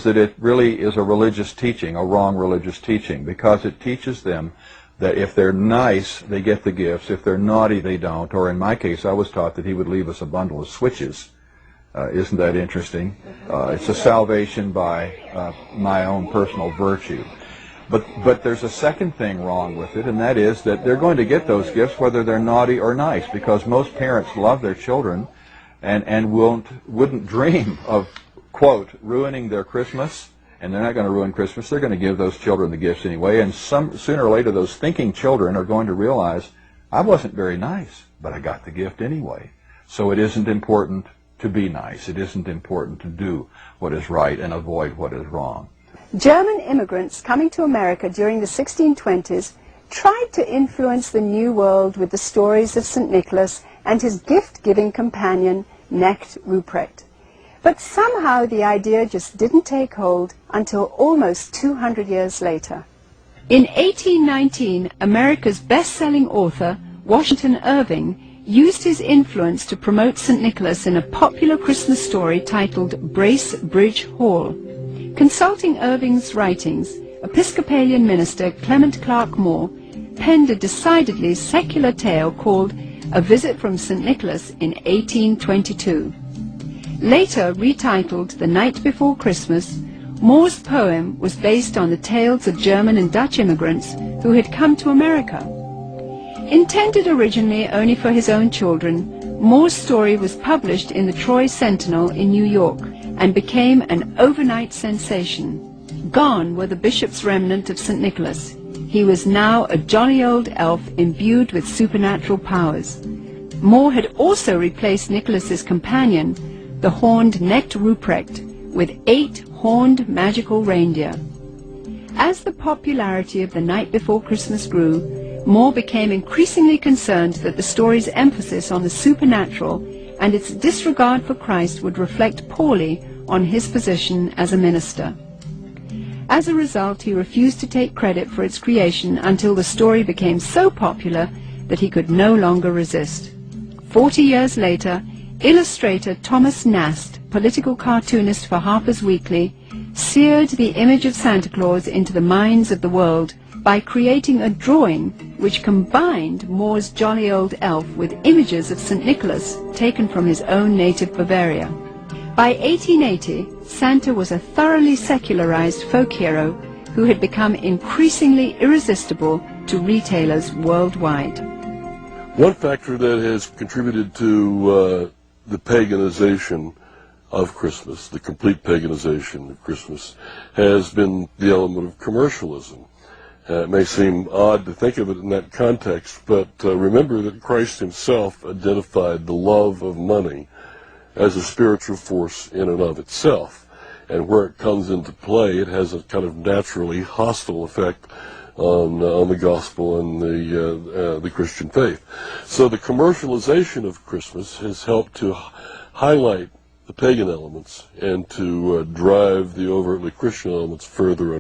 that it really is a religious teaching, a wrong religious teaching, because it teaches them that if they're nice, they get the gifts. If they're naughty, they don't. Or in my case, I was taught that he would leave us a bundle of switches. Isn't that interesting? It's a salvation by my own personal virtue. But there's a second thing wrong with it, and that is that they're going to get those gifts whether they're naughty or nice, because most parents love their children and wouldn't dream of, quote, ruining their Christmas. And they're not going to ruin Christmas. They're going to give those children the gifts anyway. And sooner or later, those thinking children are going to realize, I wasn't very nice, but I got the gift anyway. So it isn't important to be nice. It isn't important to do what is right and avoid what is wrong. German immigrants coming to America during the 1620s tried to influence the New World with the stories of St. Nicholas and his gift-giving companion, Knecht Ruprecht. But somehow the idea just didn't take hold until almost 200 years later. In 1819, America's best-selling author, Washington Irving, used his influence to promote St. Nicholas in a popular Christmas story titled Bracebridge Hall. Consulting Irving's writings, Episcopalian minister Clement Clark Moore penned a decidedly secular tale called A Visit from St. Nicholas in 1822. Later retitled The Night Before Christmas, Moore's poem was based on the tales of German and Dutch immigrants who had come to America. Intended originally only for his own children, Moore's story was published in the Troy Sentinel in New York and became an overnight sensation. Gone were the bishop's remnant of St. Nicholas. He was now a jolly old elf imbued with supernatural powers. Moore had also replaced Nicholas's companion, the horned Knecht Ruprecht, with 8 horned magical reindeer. As the popularity of The Night Before Christmas grew, Moore became increasingly concerned that the story's emphasis on the supernatural and its disregard for Christ would reflect poorly on his position as a minister. As a result, he refused to take credit for its creation until the story became so popular that he could no longer resist. 40 years later, illustrator Thomas Nast, political cartoonist for Harper's Weekly, seared the image of Santa Claus into the minds of the world by creating a drawing which combined Moore's jolly old elf with images of St. Nicholas taken from his own native Bavaria. By 1880, Santa was a thoroughly secularized folk hero who had become increasingly irresistible to retailers worldwide. One factor that has contributed to the paganization of Christmas, the complete paganization of Christmas, has been the element of commercialism. It may seem odd to think of it in that context, but remember that Christ himself identified the love of money as a spiritual force in and of itself. And where it comes into play, it has a kind of naturally hostile effect on the gospel and the Christian faith. So the commercialization of Christmas has helped to highlight the pagan elements and to drive the overtly Christian elements further